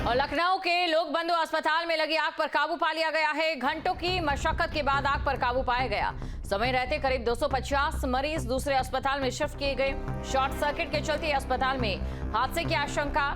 और लखनऊ के लोकबंधु अस्पताल में लगी आग पर काबू पा लिया गया है। घंटों की मशक्कत के बाद आग पर काबू पाया गया। समय रहते करीब 250 मरीज दूसरे अस्पताल में शिफ्ट किए गए। शॉर्ट सर्किट के चलते अस्पताल में हादसे की आशंका।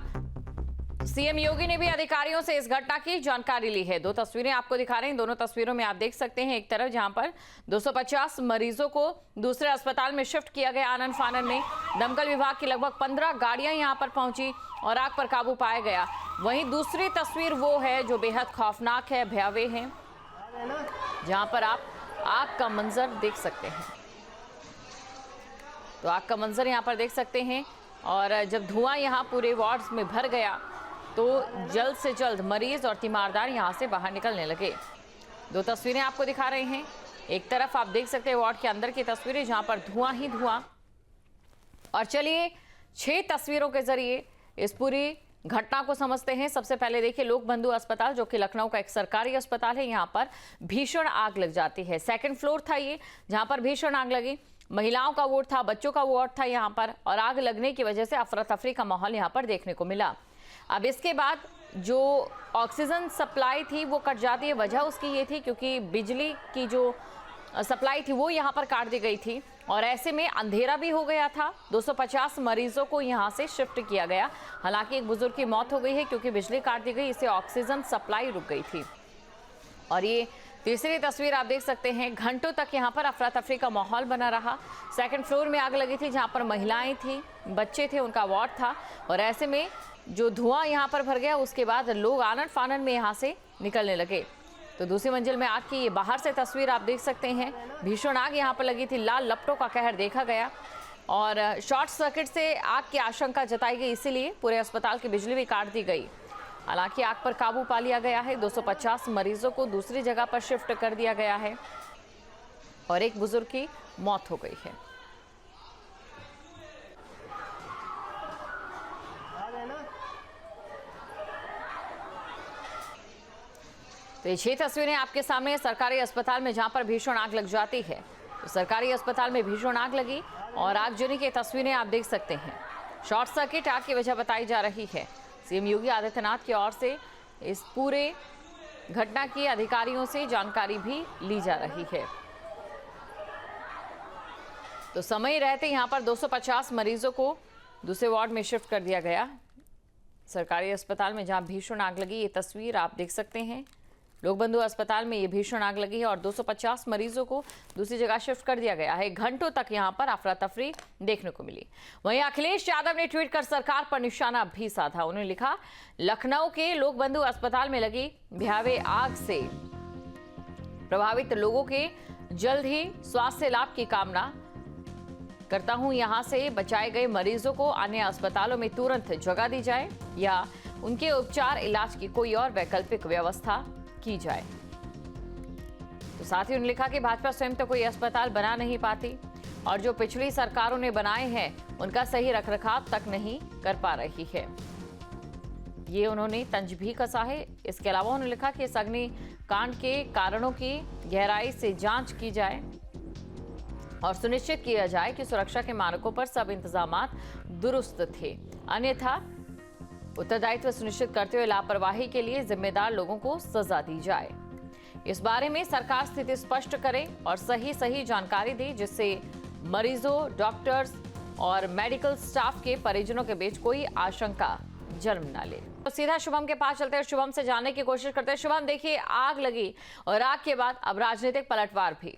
सीएम योगी ने भी अधिकारियों से इस घटना की जानकारी ली है। दो तस्वीरें आपको दिखा रहे हैं। दोनों तस्वीरों में आप देख सकते हैं, एक तरफ जहां पर 250 मरीजों को दूसरे अस्पताल में शिफ्ट किया गया आनन फानन में। दमकल विभाग की लगभग 15 गाड़ियां यहां पर पहुंची और आग पर काबू पाया गया। वहीं दूसरी तस्वीर वो है जो बेहद खौफनाक है, भयावह है, जहां पर आप आग का मंजर देख सकते हैं। तो आग का मंजर यहां पर देख सकते हैं। और जब धुआं यहां पूरे वार्ड्स में भर गया तो जल्द से जल्द मरीज और तीमारदार यहां से बाहर निकलने लगे। दो तस्वीरें आपको दिखा रहे हैं। एक तरफ आप देख सकते हैं वार्ड के अंदर की तस्वीरें जहां पर धुआं ही धुआं। और चलिए 6 तस्वीरों के जरिए इस पूरी घटना को समझते हैं। सबसे पहले देखिए लोकबंधु अस्पताल, जो कि लखनऊ का एक सरकारी अस्पताल है, यहाँ पर भीषण आग लग जाती है। 2nd फ्लोर था ये, जहां पर भीषण आग लगी। महिलाओं का वार्ड था, बच्चों का वार्ड था यहाँ पर, और आग लगने की वजह से अफरा तफरी का माहौल यहाँ पर देखने को मिला। अब इसके बाद जो ऑक्सीजन सप्लाई थी वो कट जाती है। वजह उसकी ये थी क्योंकि बिजली की जो सप्लाई थी वो यहाँ पर काट दी गई थी और ऐसे में अंधेरा भी हो गया था। 250 मरीजों को यहाँ से शिफ्ट किया गया। हालांकि एक बुजुर्ग की मौत हो गई है क्योंकि बिजली काट दी गई, इससे ऑक्सीजन सप्लाई रुक गई थी। और ये तीसरी तस्वीर आप देख सकते हैं। घंटों तक यहाँ पर अफरा तफरी का माहौल बना रहा। 2nd फ्लोर में आग लगी थी जहाँ पर महिलाएं थी, बच्चे थे, उनका वार्ड था। और ऐसे में जो धुआं यहाँ पर भर गया उसके बाद लोग आनन फानन में यहाँ से निकलने लगे। तो दूसरी मंजिल में आग की ये बाहर से तस्वीर आप देख सकते हैं। भीषण आग यहाँ पर लगी थी, लाल लपटों का कहर देखा गया और शॉर्ट सर्किट से आग की आशंका जताई गई, इसीलिए पूरे अस्पताल की बिजली भी काट दी गई। हालांकि आग पर काबू पा लिया गया है। 250 मरीजों को दूसरी जगह पर शिफ्ट कर दिया गया है और एक बुजुर्ग की मौत हो गई है। तो ये 6 तस्वीरें आपके सामने सरकारी अस्पताल में जहां पर भीषण आग लग जाती है। तो सरकारी अस्पताल में भीषण आग लगी और आगजनी की तस्वीरें आप देख सकते हैं। शॉर्ट सर्किट आग की वजह बताई जा रही है। सीएम योगी आदित्यनाथ की ओर से इस पूरे घटना की अधिकारियों से जानकारी भी ली जा रही है। तो समय रहते यहां पर 250 मरीजों को दूसरे वार्ड में शिफ्ट कर दिया गया। सरकारी अस्पताल में जहां भीषण आग लगी, ये तस्वीर आप देख सकते हैं। लोकबंधु अस्पताल में ये भीषण आग लगी है और 250 मरीजों को दूसरी जगह शिफ्ट कर दिया गया है। घंटों तक यहां पर अफरा तफरी देखने को मिली। वहीं अखिलेश यादव ने ट्वीट कर सरकार पर निशाना भी साधा। उन्होंने लिखा, लखनऊ के लोकबंधु अस्पताल में लगी भयावह आग से प्रभावित लोगों के जल्द ही स्वास्थ्य लाभ की कामना करता हूं। यहां से बचाए गए मरीजों को अन्य अस्पतालों में तुरंत जगह दी जाए या उनके उपचार इलाज की कोई और वैकल्पिक व्यवस्था की जाए। तो साथ ही उन्होंने लिखा कि भाजपा स्वयं तो कोई अस्पताल बना नहीं पाती और जो पिछली सरकारों ने बनाए हैं उनका सही रखरखाव तक नहीं कर पा रही है। ये उन्होंने तंज भी कसा है। इसके अलावा उन्होंने लिखा कि इस अग्निकांड के कारणों की गहराई से जांच की जाए और सुनिश्चित किया जाए कि सुरक्षा के मानकों पर सब इंतजाम दुरुस्त थे, अन्यथा उत्तरदायित्व सुनिश्चित करते हुए लापरवाही के लिए जिम्मेदार लोगों को सजा दी जाए। इस बारे में सरकार स्थिति स्पष्ट करे और सही जानकारी दे, जिससे मरीजों, डॉक्टर्स और मेडिकल स्टाफ के परिजनों के बीच कोई आशंका जन्म न ले। तो सीधा शुभम के पास चलते हैं, शुभम से जानने की कोशिश करते हैं। शुभम, देखिए आग लगी और आग के बाद अब राजनीतिक पलटवार भी।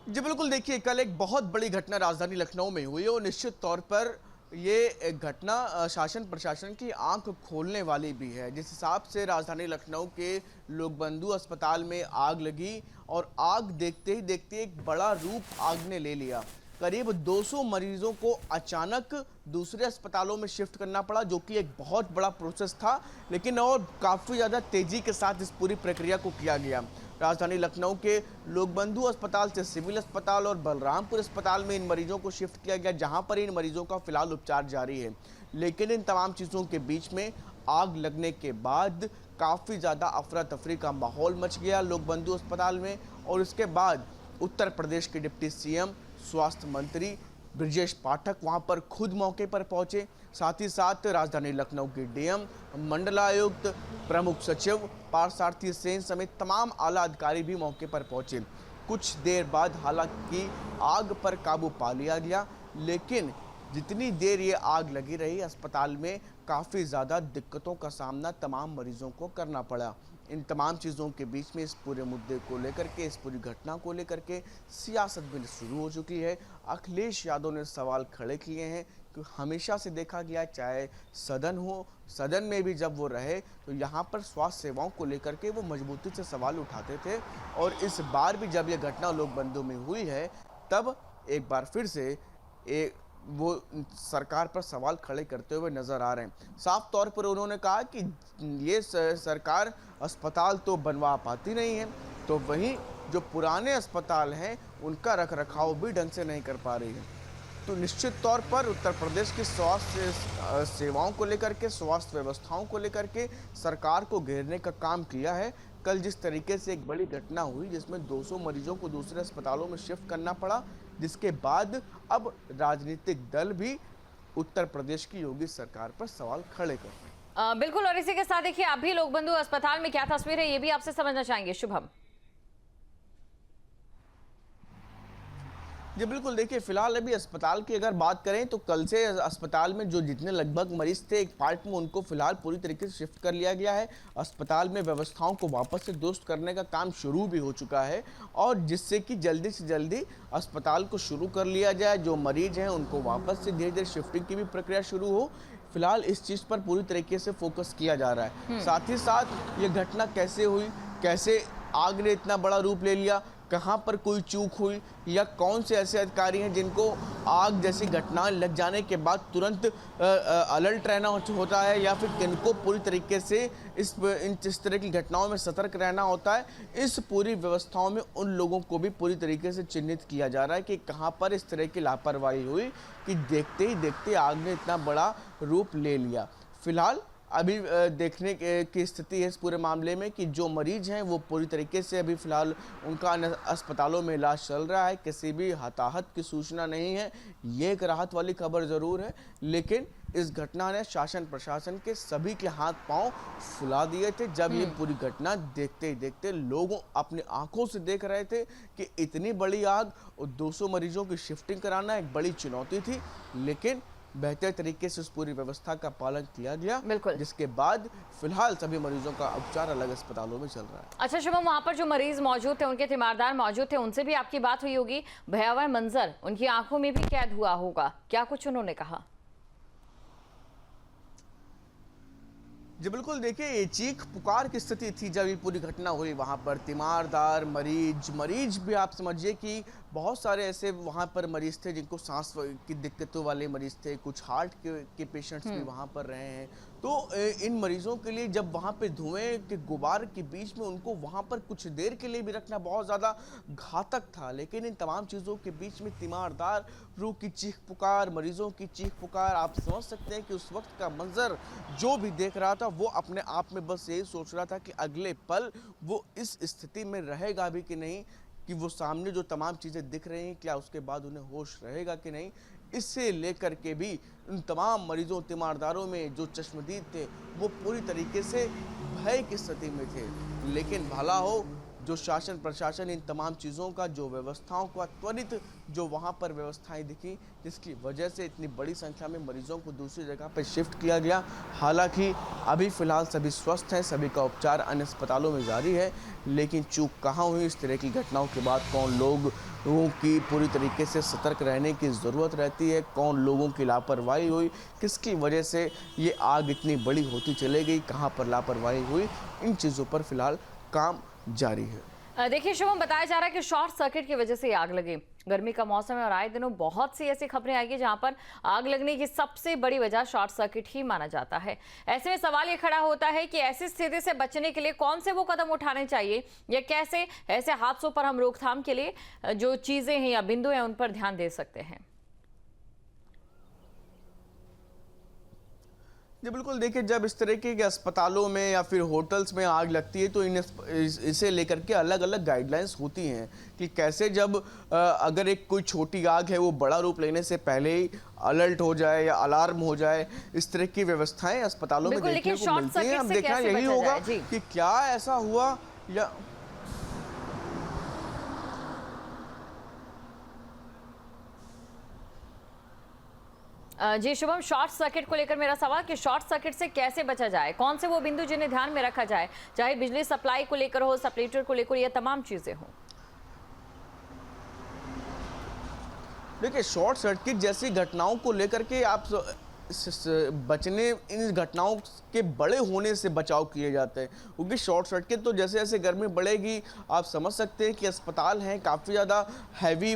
जी बिल्कुल, देखिए कल एक बहुत बड़ी घटना राजधानी लखनऊ में हुई और निश्चित तौर पर ये घटना शासन प्रशासन की आंख खोलने वाली भी है। जिस हिसाब से राजधानी लखनऊ के लोकबंधु अस्पताल में आग लगी और आग देखते ही देखते एक बड़ा रूप आग ने ले लिया। करीब 200 मरीजों को अचानक दूसरे अस्पतालों में शिफ्ट करना पड़ा, जो कि एक बहुत बड़ा प्रोसेस था, लेकिन और काफ़ी ज़्यादा तेज़ी के साथ इस पूरी प्रक्रिया को किया गया। राजधानी लखनऊ के लोकबंधु अस्पताल से सिविल अस्पताल और बलरामपुर अस्पताल में इन मरीजों को शिफ्ट किया गया, जहां पर इन मरीजों का फिलहाल उपचार जारी है। लेकिन इन तमाम चीज़ों के बीच में आग लगने के बाद काफ़ी ज़्यादा अफरा तफरी का माहौल मच गया लोकबंधु अस्पताल में। और इसके बाद उत्तर प्रदेश के डिप्टी सीएम, स्वास्थ्य मंत्री ब्रजेश पाठक वहां पर खुद मौके पर पहुंचे। साथ ही साथ राजधानी लखनऊ के डीएम, मंडलायुक्त, प्रमुख सचिव पार्थसारथी सेन समेत तमाम आला अधिकारी भी मौके पर पहुंचे। कुछ देर बाद हालांकि आग पर काबू पा लिया गया, लेकिन जितनी देर ये आग लगी रही, अस्पताल में काफ़ी ज़्यादा दिक्कतों का सामना तमाम मरीजों को करना पड़ा। इन तमाम चीज़ों के बीच में इस पूरे मुद्दे को लेकर के, इस पूरी घटना को लेकर के सियासत भी शुरू हो चुकी है। अखिलेश यादव ने सवाल खड़े किए हैं कि हमेशा से देखा गया, चाहे सदन हो, सदन में भी जब वो रहे तो यहाँ पर स्वास्थ्य सेवाओं को लेकर के वो मजबूती से सवाल उठाते थे, और इस बार भी जब ये घटना लोक बंधु में हुई है, तब एक बार फिर से वो सरकार पर सवाल खड़े करते हुए नजर आ रहे हैं। साफ तौर पर उन्होंने कहा कि ये सरकार अस्पताल तो बनवा पाती नहीं है, तो वहीं जो पुराने अस्पताल हैं उनका रखरखाव भी ढंग से नहीं कर पा रही है। तो निश्चित तौर पर उत्तर प्रदेश की स्वास्थ्य सेवाओं को लेकर के, स्वास्थ्य व्यवस्थाओं को लेकर के सरकार को घेरने का काम किया है। कल जिस तरीके से एक बड़ी घटना हुई जिसमें 200 मरीजों को दूसरे अस्पतालों में शिफ्ट करना पड़ा, जिसके बाद अब राजनीतिक दल भी उत्तर प्रदेश की योगी सरकार पर सवाल खड़े कर रहे हैं। बिल्कुल, और इसी के साथ देखिए अभी लोक बंधु अस्पताल में क्या तस्वीर है ये भी आपसे समझना चाहेंगे शुभम। जी बिल्कुल, देखिए फिलहाल अभी अस्पताल की अगर बात करें तो कल से अस्पताल में जो जितने लगभग मरीज थे, एक पार्ट में उनको फिलहाल पूरी तरीके से शिफ्ट कर लिया गया है। अस्पताल में व्यवस्थाओं को वापस से दुरुस्त करने का काम शुरू भी हो चुका है, और जिससे कि जल्दी से जल्दी अस्पताल को शुरू कर लिया जाए। जो मरीज हैं उनको वापस से धीरे धीरे शिफ्टिंग की भी प्रक्रिया शुरू हो। फिलहाल इस चीज़ पर पूरी तरीके से फोकस किया जा रहा है। साथ ही साथ ये घटना कैसे हुई, कैसे आग ने इतना बड़ा रूप ले लिया, कहाँ पर कोई चूक हुई, या कौन से ऐसे अधिकारी हैं जिनको आग जैसी घटना लग जाने के बाद तुरंत अलर्ट रहना होता है, या फिर किनको पूरी तरीके से इस तरह की घटनाओं में सतर्क रहना होता है। इस पूरी व्यवस्थाओं में उन लोगों को भी पूरी तरीके से चिन्हित किया जा रहा है कि कहाँ पर इस तरह की लापरवाही हुई कि देखते ही देखते आग ने इतना बड़ा रूप ले लिया। फिलहाल अभी देखने की स्थिति है इस पूरे मामले में कि जो मरीज हैं वो पूरी तरीके से अभी फिलहाल उनका अस्पतालों में इलाज चल रहा है। किसी भी हताहत की सूचना नहीं है। ये एक राहत वाली खबर ज़रूर है, लेकिन इस घटना ने शासन प्रशासन के सभी के हाथ पांव फुला दिए थे। जब ये पूरी घटना देखते ही देखते लोगों अपनी आंखों से देख रहे थे कि इतनी बड़ी आग और 200 मरीजों की शिफ्टिंग कराना एक बड़ी चुनौती थी, लेकिन बेहतर तरीके से उस पूरी व्यवस्था का पालन किया गया, जिसके बाद फिलहाल सभी मरीजों का उपचार अलग अस्पतालों में चल रहा है। अच्छा शुभम, वहाँ पर जो मरीज मौजूद थे, उनके तीमारदार मौजूद थे, उनसे भी आपकी बात हुई होगी। भयावह मंजर उनकी आंखों में भी कैद हुआ होगा, क्या कुछ उन्होंने कहा? जी बिल्कुल, देखिए ये चीख पुकार की स्थिति थी जब ये पूरी घटना हुई। वहाँ पर तीमारदार, मरीज भी आप समझिए कि बहुत सारे ऐसे वहाँ पर मरीज थे जिनको सांस की दिक्कतों वाले मरीज थे, कुछ हार्ट के पेशेंट्स भी वहाँ पर रहे हैं। तो इन मरीजों के लिए जब वहाँ पे धुएं के गुबार के बीच में उनको वहाँ पर कुछ देर के लिए भी रखना बहुत ज़्यादा घातक था, लेकिन इन तमाम चीज़ों के बीच में तीमारदार रूह की चीख पुकार, मरीजों की चीख पुकार, आप समझ सकते हैं कि उस वक्त का मंजर जो भी देख रहा था वो अपने आप में बस यही सोच रहा था कि अगले पल वो इस स्थिति में रहेगा भी कि नहीं, कि वो सामने जो तमाम चीज़ें दिख रही हैं क्या उसके बाद उन्हें होश रहेगा कि नहीं। इससे लेकर के भी इन तमाम मरीजों, तीमारदारों में जो चश्मदीद थे वो पूरी तरीके से भय की स्थिति में थे। लेकिन भला हो जो शासन प्रशासन इन तमाम चीज़ों का, जो व्यवस्थाओं का त्वरित जो वहाँ पर व्यवस्थाएं दिखी, जिसकी वजह से इतनी बड़ी संख्या में मरीजों को दूसरी जगह पर शिफ्ट किया गया। हालांकि अभी फ़िलहाल सभी स्वस्थ हैं, सभी का उपचार अन्य अस्पतालों में जारी है, लेकिन चूक कहाँ हुई, इस तरह की घटनाओं के बाद कौन लोगों की पूरी तरीके से सतर्क रहने की ज़रूरत रहती है, कौन लोगों की लापरवाही हुई, किसकी वजह से ये आग इतनी बड़ी होती चले गई, कहाँ पर लापरवाही हुई, इन चीज़ों पर फिलहाल काम जारी है। देखिए शुभम, बताया जा रहा है कि शॉर्ट सर्किट की वजह से आग लगी। गर्मी का मौसम है और आए दिनों बहुत सी ऐसी खबरें आएगी जहां पर आग लगने की सबसे बड़ी वजह शॉर्ट सर्किट ही माना जाता है। ऐसे में सवाल ये खड़ा होता है कि ऐसी स्थिति से बचने के लिए कौन से वो कदम उठाने चाहिए, या कैसे ऐसे हादसों पर हम रोकथाम के लिए जो चीजें हैं या बिंदु हैं उन पर ध्यान दे सकते हैं। जी बिल्कुल, देखिए जब इस तरीके के अस्पतालों में या फिर होटल्स में आग लगती है तो इसे लेकर के अलग अलग गाइडलाइंस होती हैं कि कैसे जब अगर एक कोई छोटी आग है वो बड़ा रूप लेने से पहले ही अलर्ट हो जाए या अलार्म हो जाए, इस तरह की व्यवस्थाएं अस्पतालों में देखने को मिलती हैं। अब देखना यही होगा कि क्या ऐसा हुआ या जी शुभम, शॉर्ट सर्किट को लेकर मेरा सवाल कि शॉर्ट सर्किट से कैसे बचा जाए, कौन से वो बिंदु जिन्हें ध्यान में रखा जाए, चाहे बिजली सप्लाई को लेकर हो, सप्लेटर को लेकर, ये तमाम चीजें हों। देखिए शॉर्ट सर्किट जैसी घटनाओं को लेकर के आप बचने, इन घटनाओं के बड़े होने से बचाव किए जाते हैं, क्योंकि शॉर्ट सर्किट तो जैसे जैसे गर्मी बढ़ेगी आप समझ सकते हैं कि अस्पताल हैं, काफ़ी ज़्यादा हैवी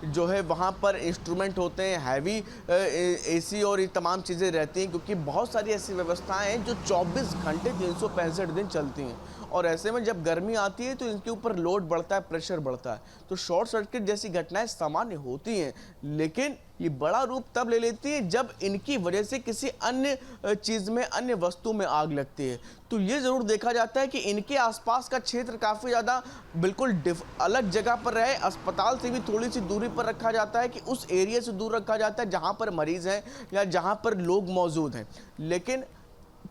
जो है वहाँ पर इंस्ट्रूमेंट होते हैं, हैवी एसी और ये तमाम चीज़ें रहती हैं, क्योंकि बहुत सारी ऐसी व्यवस्थाएं हैं जो 24 घंटे 365 दिन चलती हैं। और ऐसे में जब गर्मी आती है तो इनके ऊपर लोड बढ़ता है, प्रेशर बढ़ता है, तो शॉर्ट सर्किट जैसी घटनाएं सामान्य होती हैं, लेकिन ये बड़ा रूप तब ले लेती है जब इनकी वजह से किसी अन्य चीज़ में, अन्य वस्तु में आग लगती है। तो ये ज़रूर देखा जाता है कि इनके आसपास का क्षेत्र काफ़ी ज़्यादा बिल्कुल अलग जगह पर रहे, अस्पताल से भी थोड़ी सी दूरी पर रखा जाता है, कि उस एरिया से दूर रखा जाता है जहाँ पर मरीज़ हैं या जहाँ पर लोग मौजूद हैं। लेकिन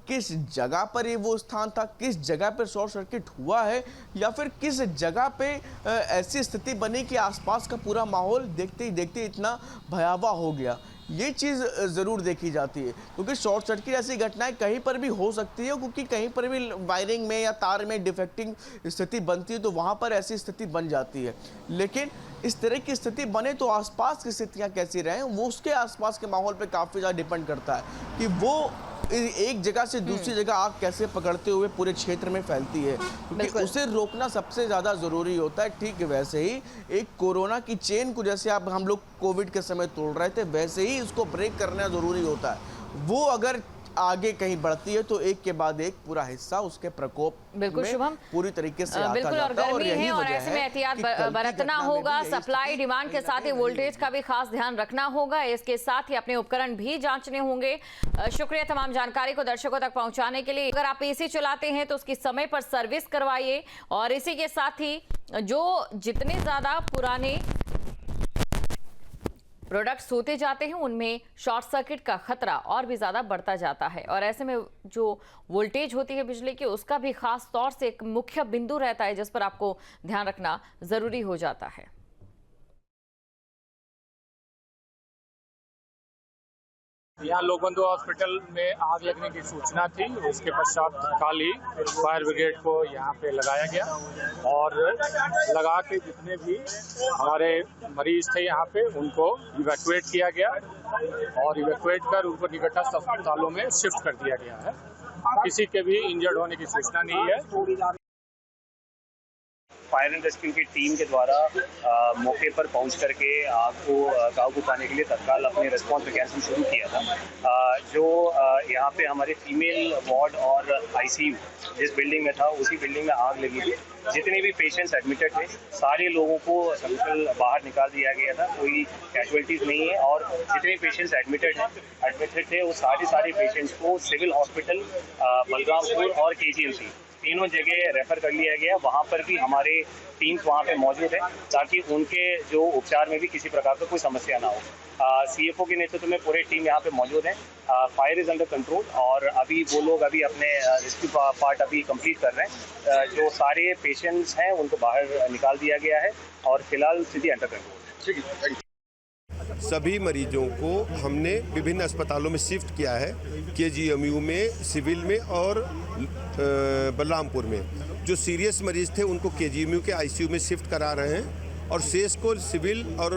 किस जगह पर ये वो स्थान था, किस जगह पर शॉर्ट सर्किट हुआ है, या फिर किस जगह पे ऐसी स्थिति बनी कि आसपास का पूरा माहौल देखते ही देखते इतना भयावह हो गया, ये चीज़ ज़रूर देखी जाती है। क्योंकि शॉर्ट सर्किट ऐसी घटनाएं कहीं पर भी हो सकती है, क्योंकि कहीं पर भी वायरिंग में या तार में डिफेक्टिंग स्थिति बनती है तो वहाँ पर ऐसी स्थिति बन जाती है। लेकिन इस तरह की स्थिति बने तो आसपास की स्थितियाँ कैसी रहें, वो उसके आसपास के माहौल पर काफ़ी ज़्यादा डिपेंड करता है कि वो एक जगह से दूसरी जगह आग कैसे पकड़ते हुए पूरे क्षेत्र में फैलती है, क्योंकि उसे रोकना सबसे ज़्यादा ज़रूरी होता है। ठीक वैसे ही एक कोरोना की चेन को जैसे अब हम लोग कोविड के समय तोड़ रहे थे, वैसे ही इसको ब्रेक करना ज़रूरी होता है। वो अगर आगे कहीं बढ़ती है तो एक के बाद एक पूरा हिस्सा उसके प्रकोप बिल्कुल शुभम, पूरी तरीके से आता बिल्कुल, और गर्मी है और ऐसे में एहतियात बरतना होगा, सप्लाई डिमांड के साथ ही वोल्टेज का भी खास ध्यान रखना होगा, इसके साथ ही अपने उपकरण भी जांचने होंगे। शुक्रिया तमाम जानकारी को दर्शकों तक पहुंचाने के लिए। अगर आप एसी चलाते हैं तो उसकी समय पर सर्विस करवाइए, और इसी के साथ ही जो जितने ज्यादा पुराने प्रोडक्ट्स होते जाते हैं उनमें शॉर्ट सर्किट का खतरा और भी ज़्यादा बढ़ता जाता है, और ऐसे में जो वोल्टेज होती है बिजली की उसका भी खास तौर से एक मुख्य बिंदु रहता है जिस पर आपको ध्यान रखना ज़रूरी हो जाता है। यहाँ लोकबंधु हॉस्पिटल में आग लगने की सूचना थी, उसके पश्चात तत्काल ही फायर ब्रिगेड को यहाँ पे लगाया गया, और लगा के जितने भी हमारे मरीज थे यहाँ पे उनको इवैक्यूएट किया गया, और इवैक्यूएट कर उनको निकटस्थ अस्पतालों में शिफ्ट कर दिया गया है। किसी के भी इंजर्ड होने की सूचना नहीं है। फायर एंड रेस्क्यू की टीम के द्वारा मौके पर पहुंच करके आग को काबू पाने के लिए तत्काल अपने रिस्पॉन्स मैकेनिज्म शुरू किया था। जो यहाँ पे हमारे फीमेल वार्ड और आईसीयू जिस बिल्डिंग में था उसी बिल्डिंग में आग लगी थी। जितने भी पेशेंट्स एडमिटेड थे सारे लोगों को बिल्कुल बाहर निकाल दिया गया था, कोई कैजुअलिटीज नहीं है, और जितने पेशेंट्स एडमिटेड थे वो सारे पेशेंट्स को सिविल हॉस्पिटल बलरामपुर और केजीएमसी तीनों जगह रेफर कर लिया गया। वहाँ पर भी हमारे टीम्स वहाँ पे मौजूद है ताकि उनके जो उपचार में भी किसी प्रकार का कोई समस्या ना हो। सीएफओ के नेतृत्व में पूरे टीम यहाँ पे मौजूद है। फायर इज अंडर कंट्रोल, और अभी वो लोग अभी अपने रेस्क्यू पार्ट अभी कंप्लीट कर रहे हैं। जो सारे पेशेंट्स हैं उनको बाहर निकाल दिया गया है और फिलहाल स्थिति अंडर कंट्रोल है। सभी मरीजों को हमने विभिन्न अस्पतालों में शिफ्ट किया है, केजीएमयू में, सिविल में और बलरामपुर में। जो सीरियस मरीज थे उनको केजीएमयू के आईसीयू में शिफ्ट करा रहे हैं, और शेष को सिविल और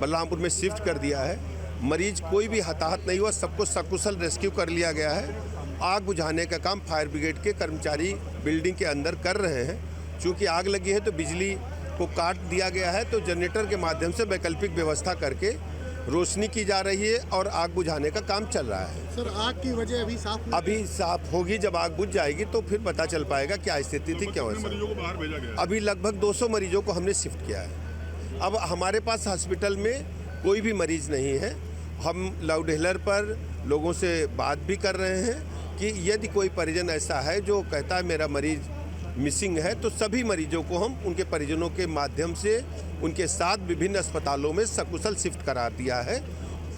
बलरामपुर में शिफ्ट कर दिया है। मरीज कोई भी हताहत नहीं हुआ, सबको सकुशल रेस्क्यू कर लिया गया है। आग बुझाने का काम फायर ब्रिगेड के कर्मचारी बिल्डिंग के अंदर कर रहे हैं। चूँकि आग लगी है तो बिजली को काट दिया गया है, तो जनरेटर के माध्यम से वैकल्पिक व्यवस्था करके रोशनी की जा रही है और आग बुझाने का काम चल रहा है। सर, आग की वजह अभी साफ होगी। जब आग बुझ जाएगी तो फिर पता चल पाएगा क्या स्थिति थी, क्या हुआ। मरीजों को बाहर भेजा गया? अभी लगभग 200 मरीजों को हमने शिफ्ट किया है। अब हमारे पास हॉस्पिटल में कोई भी मरीज नहीं है। हम लाउडहेलर पर लोगों से बात भी कर रहे हैं कि यदि कोई परिजन ऐसा है जो कहता है मेरा मरीज मिसिंग है, तो सभी मरीजों को हम उनके परिजनों के माध्यम से उनके साथ विभिन्न अस्पतालों में सकुशल शिफ्ट करा दिया है।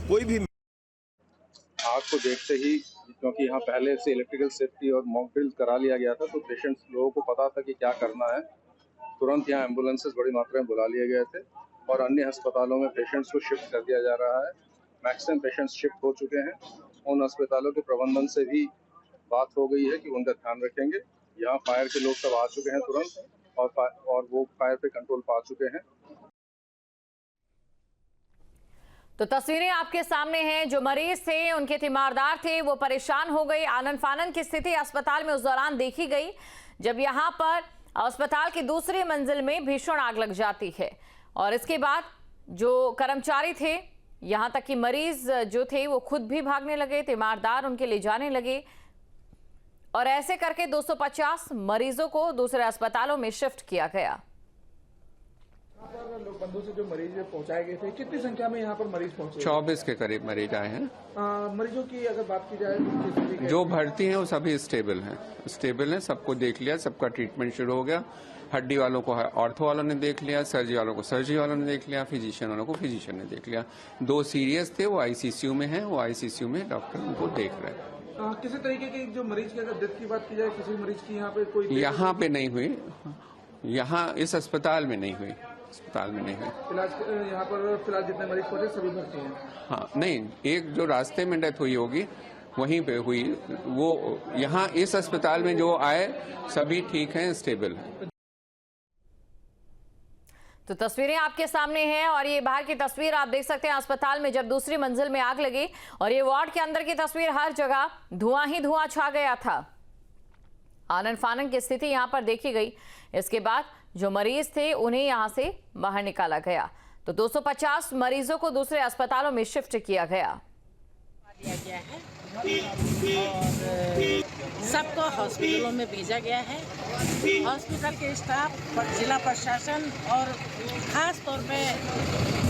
कोई भी आग को देखते ही, क्योंकि यहाँ पहले से इलेक्ट्रिकल सेफ्टी और मॉक ड्रिल करा लिया गया था, तो पेशेंट्स लोगों को पता था कि क्या करना है। तुरंत यहाँ एम्बुलेंसेस बड़ी मात्रा में बुला लिए गए थे और अन्य अस्पतालों में पेशेंट्स को शिफ्ट कर दिया जा रहा है। मैक्सिमम पेशेंट्स शिफ्ट हो चुके हैं। उन अस्पतालों के प्रबंधन से भी बात हो गई है कि उनका ध्यान रखेंगे। यहाँ फायर के लोग सब आ चुके हैं तुरंत और वो फायर पे कंट्रोल पा चुके हैं। तो तस्वीरें आपके सामने हैं। जो मरीज थे, उनके तीमारदार थे, वो परेशान हो गए। आनन फानन की स्थिति अस्पताल में उस दौरान देखी गई जब यहां पर अस्पताल की दूसरी मंजिल में भीषण आग लग जाती है। और इसके बाद जो कर्मचारी थे, यहां तक कि मरीज जो थे वो खुद भी भागने लगे, तीमारदार उनके ले जाने लगे और ऐसे करके 250 मरीजों को दूसरे अस्पतालों में शिफ्ट किया गया। लोग बंधु से जो मरीज पहुंचाए गए थे, कितनी संख्या में यहाँ पर मरीज पहुंचे? 24 के करीब मरीज आए हैं। मरीजों की अगर बात की जाए, जो भर्ती हैं वो सभी स्टेबल हैं, सबको देख लिया, सबका ट्रीटमेंट शुरू हो गया। हड्डी वालों को ऑर्थो वालों ने देख लिया, सर्जरी वालों को सर्जरी वालों ने देख लिया, फिजिशियन वालों को फिजिशियन ने देख लिया। 2 सीरियस थे, वो आईसीसीयू में हैं, वो आईसीसीयू में डॉक्टर उनको देख रहे हैं। किसी तरीके की जो मरीज की अगर डेथ की बात की जाए, किसी मरीज की यहाँ पे कोई यहाँ पे नहीं हुई, यहाँ इस अस्पताल में नहीं हुई, अस्पताल में नहीं हुई। यहाँ पर फिलहाल जितने मरीज पहुंचे सभी भर्ती हैं। हाँ, नहीं, एक जो रास्ते में डेथ हुई होगी वहीं पे हुई, वो यहाँ इस अस्पताल में जो आए सभी ठीक हैं, स्टेबल हैं। तो तस्वीरें आपके सामने हैं और ये बाहर की तस्वीर आप देख सकते हैं अस्पताल में जब दूसरी मंजिल में आग लगी और ये वार्ड के अंदर की तस्वीर। हर जगह धुआं ही धुआं छा गया था। आनन फानन की स्थिति यहां पर देखी गई। इसके बाद जो मरीज थे उन्हें यहां से बाहर निकाला गया। तो 250 मरीजों को दूसरे अस्पतालों में शिफ्ट किया गया है और सबको हॉस्पिटलों में भेजा गया है। हॉस्पिटल के स्टाफ, जिला प्रशासन और ख़ास तौर पे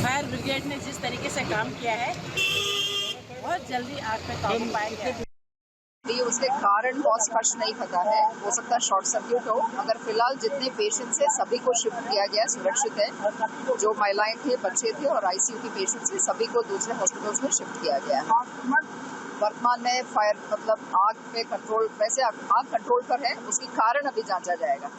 फायर ब्रिगेड ने जिस तरीके से काम किया है, बहुत जल्दी आग पे काबू पाएंगे। उसके कारण कॉज फर्स्ट नहीं पता है, हो सकता है शॉर्ट सर्किट हो। मगर फिलहाल जितने पेशेंट्स हैं सभी को शिफ्ट किया गया, सुरक्षित है। जो महिलाएं थे, बच्चे थे और आईसीयू के पेशेंट्स थे, सभी को दूसरे हॉस्पिटल्स में शिफ्ट किया गया है। वर्तमान में फायर आग पे कंट्रोल, वैसे आग कंट्रोल पर है, उसकी कारण अभी जांचा जाएगा।